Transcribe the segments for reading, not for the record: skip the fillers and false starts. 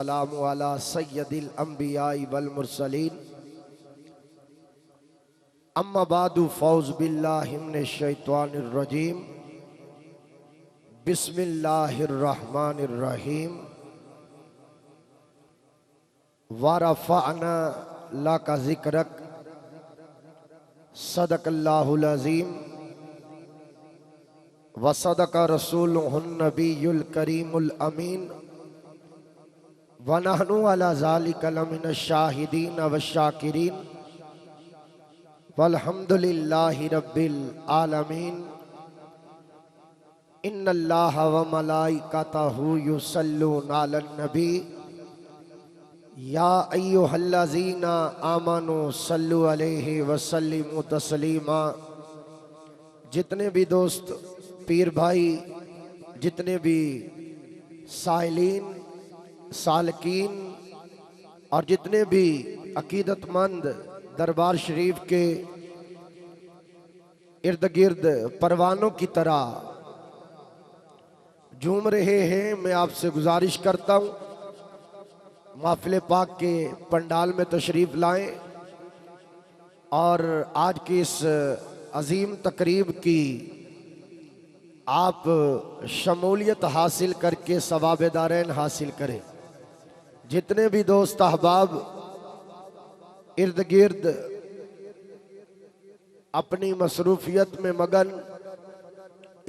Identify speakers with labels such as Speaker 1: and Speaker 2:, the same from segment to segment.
Speaker 1: सलामु अला सय्यदिल अंबियाई वल मुरसलीन अम्मा बादु फौज़ बिल्लाहि मिनश शैतानिर रजीम बिस्मिल्लाहिर रहमानिर रहीम व रफ़अना लका ज़िक्रक सदक़ल्लाहुल अज़ीम व सदक़ रसूलुहुन नबियुल करीमुल अमीन व नहनु अला ज़ालिका लमिनश शाहिदीन व शाकिरीन वल्हम्दुलिल्लाहि रब्बिल आलमीन। इन्नल्लाहा व मलाइकतहु युसल्लूना अलन नबी या अय्युहल्लज़ीना आमनु सल्लु अलैहि व सल्लिमु तस्लीमा। जितने भी दोस्त पीर भाई, जितने भी साइलीन सालकीन और जितने भी अकीदतमंद दरबार शरीफ के इर्द गिर्द परवानों की तरह झूम रहे हैं, मैं आपसे गुजारिश करता हूँ महफिल पाक के पंडाल में तशरीफ़ लाएं और आज की इस अजीम तकरीब की आप शमूलियत हासिल करके सवाब दारैन हासिल करें। जितने भी दोस्त अहबाब इर्द गिर्द अपनी मसरूफियत में मगन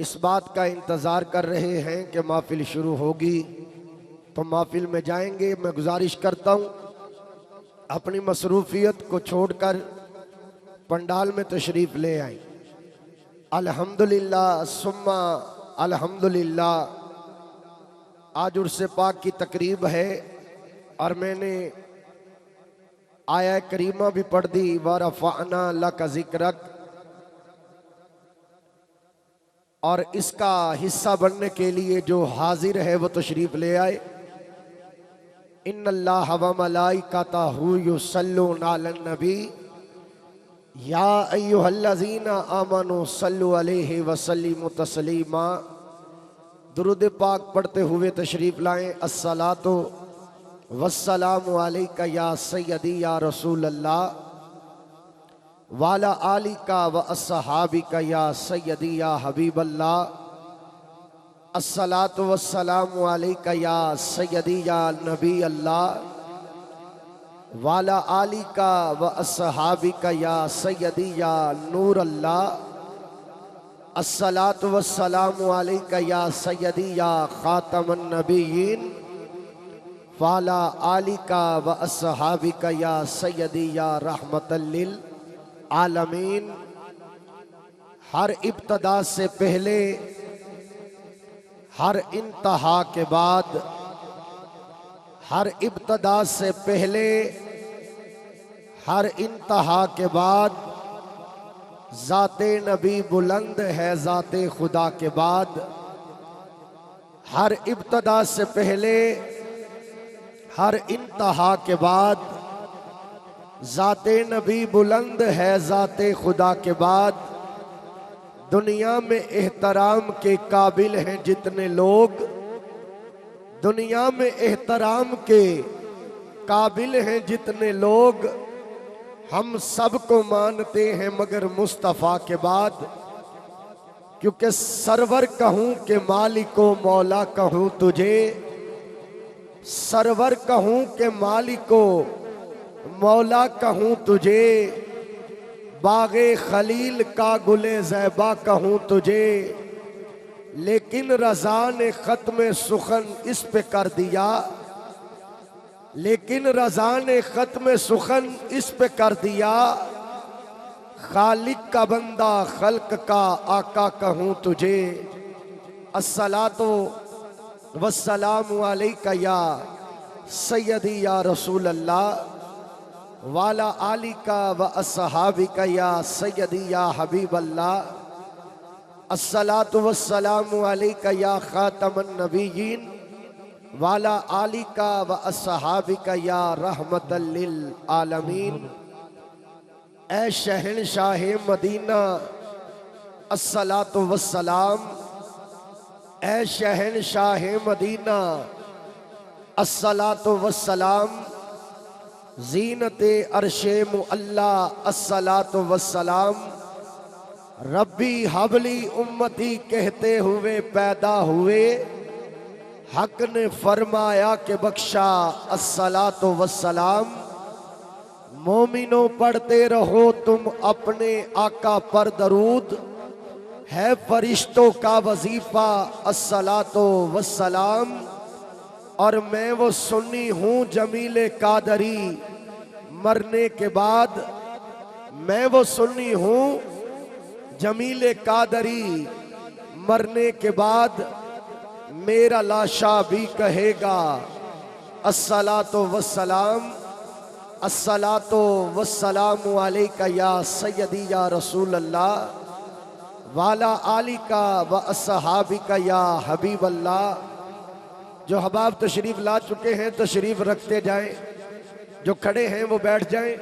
Speaker 1: इस बात का इंतज़ार कर रहे हैं कि महफिल शुरू होगी तो महफिल में जाएंगे, मैं गुजारिश करता हूँ अपनी मसरूफियत को छोड़कर पंडाल में तशरीफ़ ले आएं। अल्हम्दुलिल्लाह सुम्मा अल्हम्दुलिल्लाह। आज उर्स पाक की तकरीब है और मैंने आया करीमा भी पढ़ दी, व रफ़अना लका ज़िक्रक, और इसका हिस्सा बनने के लिए जो हाजिर है वो तशरीफ़ ले आए। इन्नल्लाहा व मलाइकतहु युसल्लूना अलन नबी या अय्युहल्लज़ीना आमनु सल्लु अलैहि व सल्लिमु तस्लीमा। दुरूद पाक पढ़ते हुए तशरीफ़ लाएं। अस्सलातु वस्सलामु अलैका या सय्यदी या रसूल अल्लाह वाला आलिका व अस्सहाबिका या सय्यदी या हबीब अल्लाह। अस्सलातु वस्सलामु अलैका या सय्यदी या नबी अल्लाह वाला आलिका व अस्सहाबिका या सय्यदी या नूर अल्लाह। अस्सलातु वस्सलामु अलैका या सय्यदी या खातमन नबिय्यीन वाला आलिका व अस्सहाबिका या सय्यदी या रहमतल लिल आलमीन। हर इब्तदा से पहले, हर इंतहा के बाद, हर इब्तदा से पहले, हर इंतहा के बाद ज़ाते नबी बुलंद है ज़ाते खुदा के बाद। हर इब्तदा से पहले, हर इंतहा के बाद ज़ाते नबी बुलंद है ज़ाते खुदा के बाद। दुनिया में एहतराम के काबिल हैं जितने लोग, दुनिया में एहतराम के काबिल हैं जितने लोग, हम सबको मानते हैं मगर मुस्तफ़ा के बाद। क्योंकि सरवर कहूँ कि मालिको मौला कहूँ तुझे, सरवर कहूँ कि मालिको मौला कहूँ तुझे, बागे खलील का गुले ज़ैबा कहूँ तुझे। लेकिन रज़ा ने ख़त्म सुखन इस पे कर दिया, लेकिन रज़ा ने ख़त्म सुखन इस पे कर दिया। खालिक का बंदा खल्क का आका कहूँ तुझे। अस्सलातु वस्सलामु अलैका या सय्यदी या रसूल अल्लाह वाला आलिका व अस्सहाबिका या सय्यदी या हबीब अल्लाह। अस्सलातु वस्सलामु अलैका या खातमन नबिय्यीन वाला आलिका व अस्सहाबिका या रहमतल लिल आलमीन। ऐ शहंशाह मदीना अस्सलातु वस्सलाम, ऐ शहंशाह मदीना अस्सलातु वस्सलाम ज़ीनते अर्शे मुअल्ला, अस्सलातु वस्सलाम रब्बी हबली उम्मती कहते हुए पैदा हुए, हक ने फरमाया कि बख्शा, अस्सलातु वस्सलाम। मोमिनो पढ़ते रहो तुम अपने आका पर दरूद, है फरिश्तों का वजीफा अस्सलातो वस्सलाम। और मैं वो सुन्नी हूँ जमीले कादरी, मरने के बाद मैं वो सुन्नी हूँ जमीले कादरी, मरने के बाद मेरा लाशा भी कहेगा अस्सलातो वस्सलाम, अस्सलातो वस्सलामु अलैका या सय्यदी या रसूल अल्लाह, वाला आली का व अस्हाबी का या हबीब अल्लाह। जो हबाब तशरीफ ला चुके हैं तशरीफ रखते जाएं, जो खड़े हैं वो बैठ जाएं,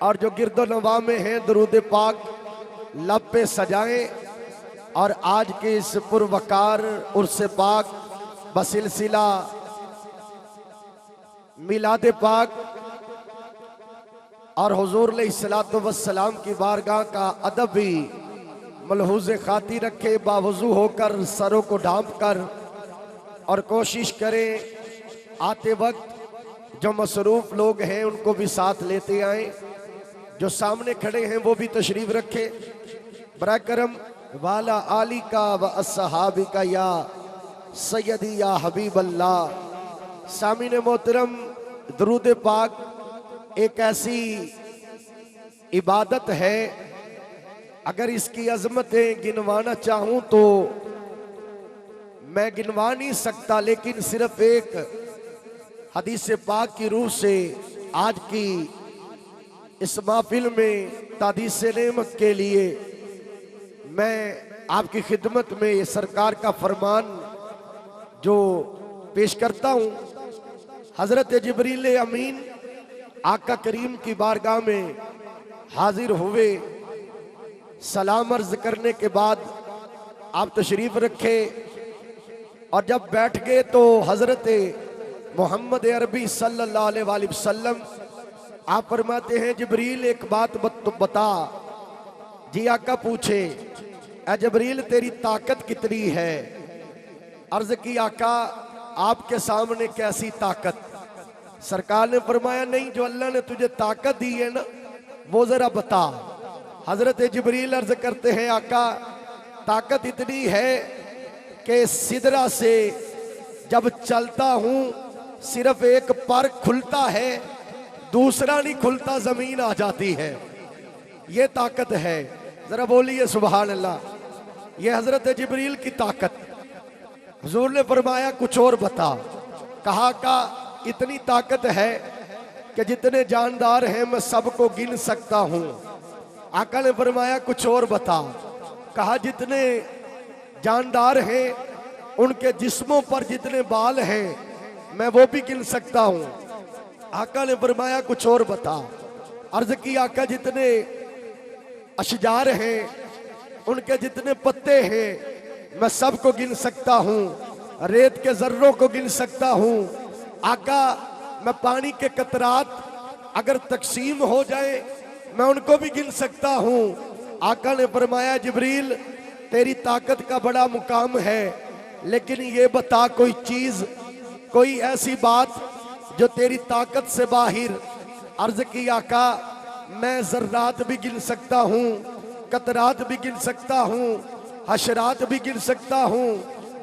Speaker 1: और जो गिरदो नवा में हैं दरूद पाक लब पे सजाएं। और आज के इस पुरवकार उर्स पाक बसिलसिला मिलाद पाक और हुजूर अलैहिस्सलातु वस्सलाम की बारगाह का अदब भी मलहूज़ खाती रखे, बावजू होकर सरों को ढांप कर, और कोशिश करें आते वक्त जो मसरूफ़ लोग हैं उनको भी साथ लेते आए, जो सामने खड़े हैं वो भी तशरीफ़ रखे। बराए करम वाला आली का व अस्हाबी का या सय्यदी या हबीब अल्लाह। सामीन मोहतरम, दरूद पाक एक ऐसी इबादत है, अगर इसकी अजमतें गिनवाना चाहूँ तो मैं गिनवा नहीं सकता, लेकिन सिर्फ एक हदीस पाक की रूह से आज की इस महफिल में तादीस नेमत के लिए मैं आपकी खिदमत में ये सरकार का फरमान जो पेश करता हूँ। हजरत जिब्रील अमीन आका करीम की बारगाह में हाजिर हुए, सलाम अर्ज करने के बाद आप तशरीफ रखे, और जब बैठ गए तो हजरत मोहम्मद अरबी सल्लल्लाहु अलैहि वसल्लम आप फरमाते हैं जिब्रील एक बात बता। जी आका पूछे, ए जिब्रील तेरी ताकत कितनी है? अर्ज की आका आपके सामने कैसी ताकत? सरकार ने फरमाया नहीं, जो अल्लाह ने तुझे ताकत दी है ना वो जरा बता। हजरत जिब्रील अर्ज करते हैं आका ताकत इतनी है कि सिदरा से जब चलता हूं सिर्फ एक पर खुलता है, दूसरा नहीं खुलता, जमीन आ जाती है। ये ताकत है। जरा बोलिए सुभान अल्लाह। ये हजरत जिब्रील की ताकत। हुजूर ने फरमाया कुछ और बता। कहा का इतनी ताकत है कि जितने जानदार हैं मैं सबको गिन सकता हूं। आका ने फरमाया कुछ और बता। कहा जितने जानदार हैं उनके जिस्मों पर जितने बाल हैं मैं वो भी गिन सकता हूं। आका ने फरमाया कुछ और बता। अर्ज की आका जितने अशजार हैं उनके जितने पत्ते हैं मैं सबको गिन सकता हूं, रेत के जर्रों को गिन सकता हूं। आका मैं पानी के कतरात अगर तकसीम हो जाए मैं उनको भी गिन सकता हूं। आका ने फरमाया जिब्रील तेरी ताकत का बड़ा मुकाम है, लेकिन ये बता कोई चीज, कोई ऐसी बात जो तेरी ताकत से बाहिर। अर्ज की आका मैं जर्रात भी गिन सकता हूँ, कतरात भी गिन सकता हूँ, हशरात भी गिन सकता हूँ,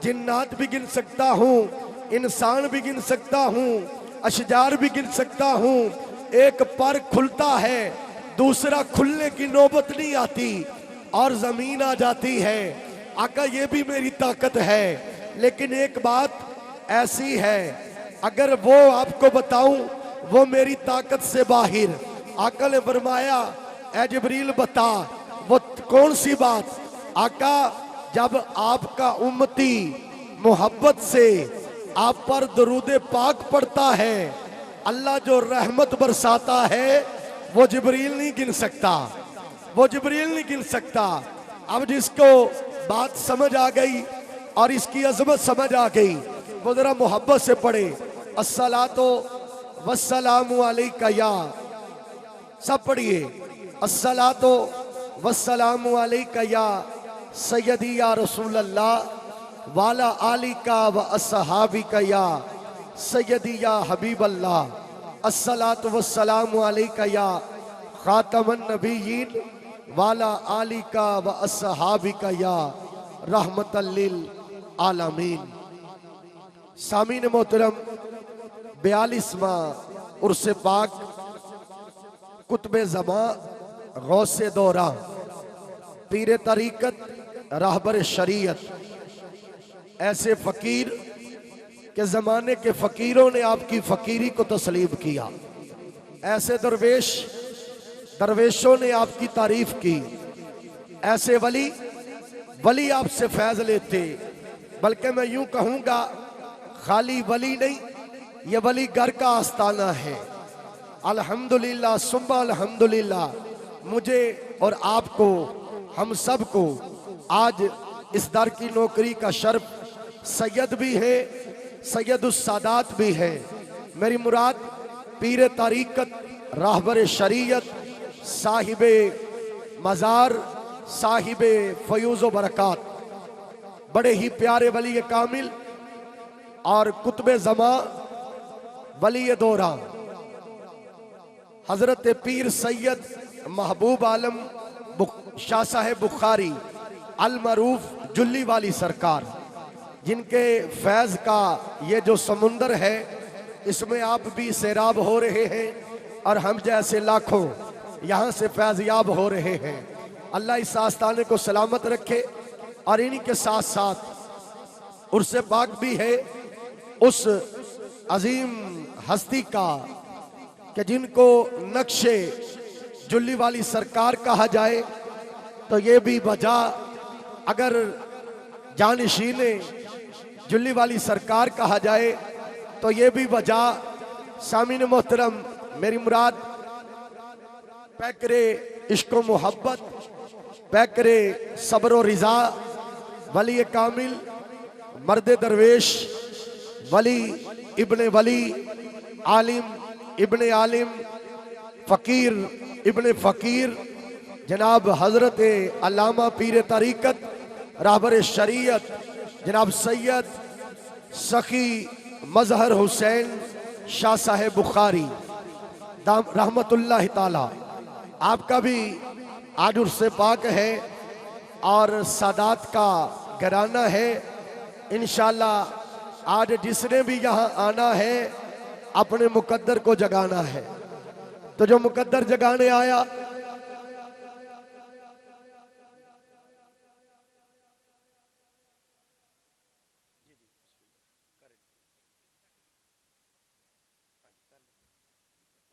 Speaker 1: जिन्नात भी गिन सकता हूँ, इंसान भी गिन सकता हूँ, अशजार भी गिन सकता हूँ। एक पर खुलता है, दूसरा खुलने की नौबत नहीं आती और जमीन आ जाती है। आका ये भी मेरी ताकत है, लेकिन एक बात ऐसी है अगर वो आपको बताऊं वो मेरी ताकत से बाहिर। आका ने फरमाया ए जिब्रील बता वो कौन सी बात? आका जब आपका उम्मती मोहब्बत से आप पर दरूद पाक पढ़ता है, अल्लाह जो रहमत बरसाता है वो जिब्रील नहीं गिन सकता, वो जिब्रील नहीं गिन सकता। अब जिसको बात समझ आ गई और इसकी अजमत समझ आ गई वो जरा मोहब्बत से पढ़े। अस्सलातो वस्सलामु अलैका या, सब पढ़िए, अस्सलातो वस्सलामु अलैका या सय्यदी या रसूल अल्लाह वाला आलिका व अस्सहाबिका या सय्यदी या हबीब अल्लाह, अस्सलातु वस्सलामु अलैका या खातमन नबिय्यीन वाला आलिका व अस्सहाबिका या रहमतल लिल आलमीन। सामीन मोहतरम, 42वां उर्स पाक कुतुब ज़मा गौसे दौरा पीर तरीक़त रहबर शरीयत, ऐसे फ़कीर के ज़माने के फ़कीरों ने आपकी फ़कीरी को तस्लीम किया, ऐसे दरवेशों ने आपकी तारीफ़ की, ऐसे वली आपसे फैज़ लेते, बल्कि मैं यूं कहूँगा खाली वली नहीं, ये वली घर का आस्ताना है। अल्हम्दुलिल्लाह सुम्मा अल्हम्दुलिल्लाह, मुझे और आपको, हम सब को आज इस दर की नौकरी का शर्फ सैयद भी है, सैयदुस सादात भी है। मेरी मुराद पीर तरीक़त रहबर शरीयत, साहिबे मज़ार, साहिबे फ़यूज़ व बरक़ात, बड़े ही प्यारे वली कामिल और कुतुब ज़मा वली दौरा हज़रत पीर सैयद महबूब आलम शाह साहेब बुखारी अल मरूफ जुल्ली वाली सरकार, जिनके फैज़ का ये जो समुंदर है, इसमें आप भी सैराब हो रहे हैं और हम जैसे लाखों यहाँ से फैज़याब हो रहे हैं। अल्लाह इस आस्थाने को सलामत रखे। और इन्हीं के साथ साथ उर्स पाक भी है उस अजीम हस्ती का कि जिनको नक्शे जुल्ली वाली सरकार कहा जाए तो ये भी वजह, अगर जानशीने जुल्ली वाली सरकार कहा जाए तो ये भी वजह। सामीन मोहतरम, मेरी मुराद पैकरे इश्क़ मोहब्बत, पैकरे सब्र व रिज़ा, वली कामिल, मर्द दरवेश, वली इब्ने वली, आलिम इब्ने आलिम, फ़कीर इब्ने फ़कीर, जनाब हज़रत अल्लामा पीर तरीक़त रहबर शरीयत जनाब सैयद सखी मज़हर हुसैन शाह साहेब बुखारी रहमतुल्लाह ताला, आपका भी आज उर्स पाक है और सादात का घराना है। इंशाअल्लाह आज जिसने भी यहाँ आना है अपने मुकद्दर को जगाना है, तो जो मुकद्दर जगाने आया